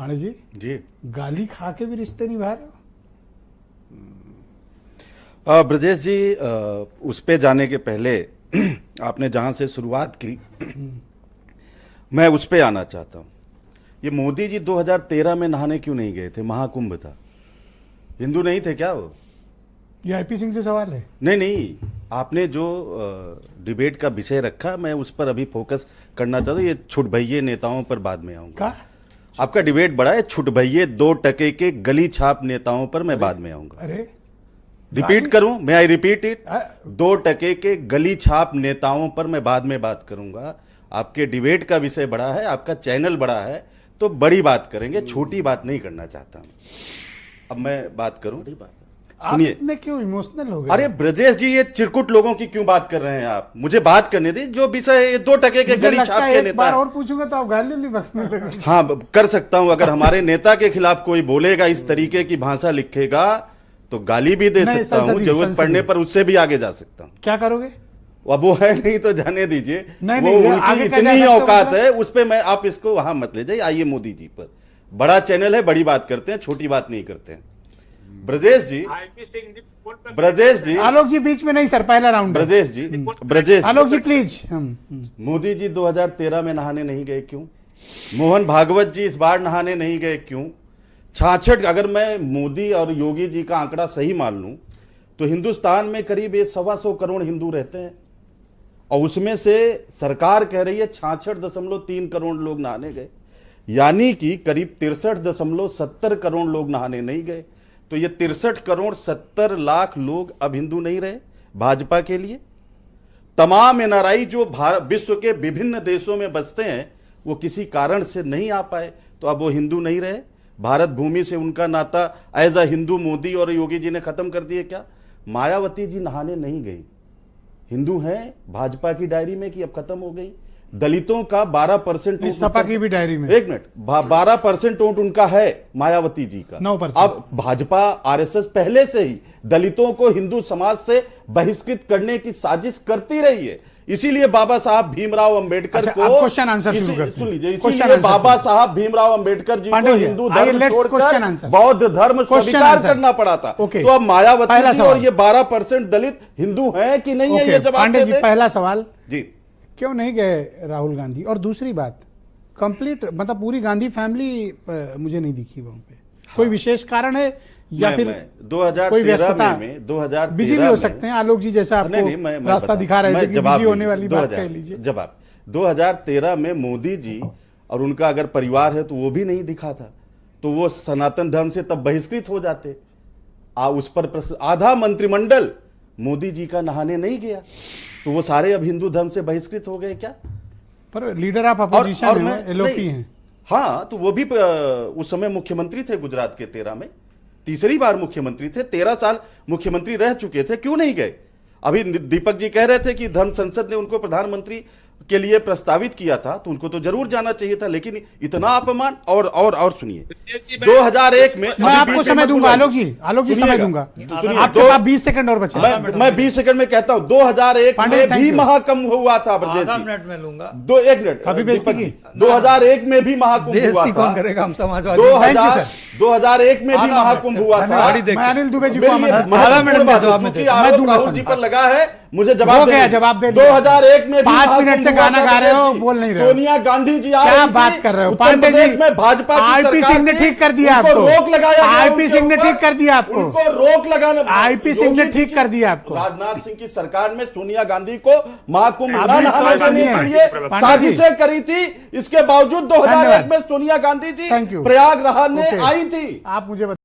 पांडे जी जी गाली खा के भी रिश्ते निभा रहे हो। ब्रजेश जी, उस पे जाने के पहले आपने जहां से शुरुआत की मैं उस पे आना चाहता हूं। ये मोदी जी 2013 में नहाने क्यों नहीं गए थे? महाकुंभ था, हिंदू नहीं थे क्या वो? ये आईपी सिंह से सवाल है। नहीं, आपने जो डिबेट का विषय रखा मैं उस पर अभी फोकस करना चाहता हूँ। ये छुटभइये नेताओं पर बाद में आऊंगा। का आपका डिबेट बड़ा है, छुटभइये 2 टके के गली छाप नेताओं पर मैं बाद में आऊंगा। अरे रिपीट करूं? मैं आई रिपीट इट, अ- 2 टके के गली छाप नेताओं पर मैं बाद में बात करूंगा। आपके डिबेट का विषय बड़ा है, आपका चैनल बड़ा है, तो बड़ी बात करेंगे, छोटी बात नहीं करना चाहता हूं। अब मैं बात करूं, सुनिए। आपने क्यों इमोशनल हो गए? अरे ब्रजेश जी, ये चिरकुट लोगों की क्यों बात कर रहे हैं आप? मुझे बात करने दी, जो विषय है ये 2 टके के मुझे गली लगता छाप है के एक नेता बार है। और पूछूंगा तो आप गाली नहीं बकने लगेंगे। हाँ, कर सकता हूं। अगर हमारे नेता के खिलाफ कोई बोलेगा, इस तरीके की भाषा लिखेगा, तो गाली भी दे नहीं, सकता हूं, संसदीय, जरूरत संसदीय। पड़ने पर उससे भी आगे जा सकता हूं। क्या करोगे? अब वो है नहीं तो जाने दीजिए। नहीं, वो नहीं, उनकी आगे का इतनी जा ही सकते हो औकात मतलब? है, उस पे मैं, आप इसको वहां मत ले जाइए। आइए मोदी जी पर, बड़ा चैनल है, बड़ी बात करते हैं, छोटी बात नहीं करते हैं। ब्रजेश जी, ब्रजेश जी, आलोक जी बीच में नहीं सर, पहला राउंड है। ब्रजेश जी, ब्रजेश आलोक जी प्लीज। मोदी जी 2013 में नहाने नहीं गए क्यों? मोहन भागवत जी इस बार नहाने नहीं गए क्यों? 66, अगर मैं मोदी और योगी जी का आंकड़ा सही मान लूं तो हिंदुस्तान में करीब 125 करोड़ हिंदू रहते हैं, और उसमें से सरकार कह रही है 66.3 करोड़ लोग नहाने गए, यानी कि करीब 63.70 करोड़ लोग नहाने नहीं गए। तो ये 63 करोड़ 70 लाख लोग अब हिंदू नहीं रहे भाजपा के लिए। तमाम एनआरआई जो विश्व के विभिन्न देशों में बसते हैं, वो किसी कारण से नहीं आ पाए, तो अब वो हिंदू नहीं रहे। भारत भूमि से उनका नाता एज अ हिंदू मोदी और योगी जी ने खत्म कर दिए क्या? मायावती जी नहाने नहीं गई, हिंदू हैं भाजपा की डायरी में कि अब खत्म हो गई। दलितों का 12% सपा की भी डायरी में, 1 मिनट, 12% वोट उनका है मायावती जी का। 9%। अब भाजपा आरएसएस पहले से ही दलितों को हिंदू समाज से बहिष्कृत करने की साजिश करती रही है। इसीलिए बाबा साहब भीमराव अंबेडकर अच्छा, को, अब क्वेश्चन आंसर शुरू करते हैं। सुन लीजिए, क्वेश्चन इसीलिए आंसर बाबा शुरू। साहब भीमराव अंबेडकर जी को पांडे जी, हिंदू आइए, धर्म let's छोड़कर question answer। बौद्ध धर्म Question स्वीकार answer। करना पड़ा था। Okay। तो अब मायावती पहला जी और सवाल। ये 12% दलित हिंदू हैं कि नहीं है, ओके, ये जवाब पांडे जी दे दें। पहला सवाल, जी, क्यों नहीं गए राहुल गांधी? और दूसरी बात, कंप्लीट मतलब पूरी गांधी फैमिली मुझे नहीं दिखी वहां पे। कोई विशेष कारण है या फिर कोई 2013 व्यस्तता? में 2013 बिजी भी हो सकते हैं आलोक जी, जैसा नहीं, नहीं, आपको रास्ता दिखा रहे थे कि बिजी होने वाली बात कह लीजिए। जवाब 2013 में मोदी जी और उनका अगर परिवार है तो वो भी नहीं दिखा था, तो वो सनातन धर्म से तब बहिष्कृत हो जाते। उस पर आधा मंत्रिमंडल मोदी जी का नहाने नहीं गया, तो वो सारे अब हिंदू धर्म से बहिष्कृत हो गए क्या? पर लीडर ऑफ अपोजिशन है, एलओपी हैं। हाँ, तो वो भी उस समय मुख्यमंत्री थे गुजरात के 13 में, तीसरी बार मुख्यमंत्री थे, 13 साल मुख्यमंत्री रह चुके थे, क्यों नहीं गए? अभी दीपक जी कह रहे थे कि धर्म संसद ने उनको प्रधानमंत्री के लिए प्रस्तावित किया था, तो उनको तो जरूर जाना चाहिए था, लेकिन इतना अपमान। और सुनिए, 2001 में मैं आपको समय दूंगा आलोक जी, समय दूंगा। आपके पास 20 सेकंड और बचे। मैं 20 सेकंड में कहता हूं, 2001 में भी महाकुंभ हुआ था ब्रजेश जी। मिनट में लूंगा। 1 मिनट, अभी बेइज्जती की। 2001 में भी महाकुंभ हुआ बेइज्जती था। कौन करेगा? हम समाजवादी। 2001 में भी महाकुंभ हुआ था। मैं अनिल दुबे जी को मेरी ये आमंत्रित- आधा मिनट में जवाब में चूंकि देता हूं। आरोप मैं दूंगा राहुल जी पर लगा है, मुझे हो जवाब गया, देने जवाब दे दीजिए। दिया। 2001 में भी 5 महाकुंभ मिनट से हुआ गाना था गा रहे हो, ब्रजेश जी। बोल नहीं रहे हो। सोनिया गांधी जी आ क्या रही थी, बात कर रहे हो उत्तर पांडे जी? प्रदेश में भाजपा की आईपी सरकार सिंह ने थी, ठीक कर दिया उनको आपको। रोक लगाया गया आईपी उनके सिंह ने ऊपर। ठीक कर दिया आपको। उनको रोक लगाना, आईपी सिंह ने योगी जी ठीक की- कर दिया आपको। राजनाथ सिंह की सरकार में सोनिया गांधी को महाकुंभ अभी ना तो नहाने देने सुनिए, के लिए पांडे जी। साजिशें करी थी। इसके बावजूद 2001 धन्यवाद। में सोनिया गांधी जी Thank you। प्रयागराज ने Okay। आई थी। आप मुझे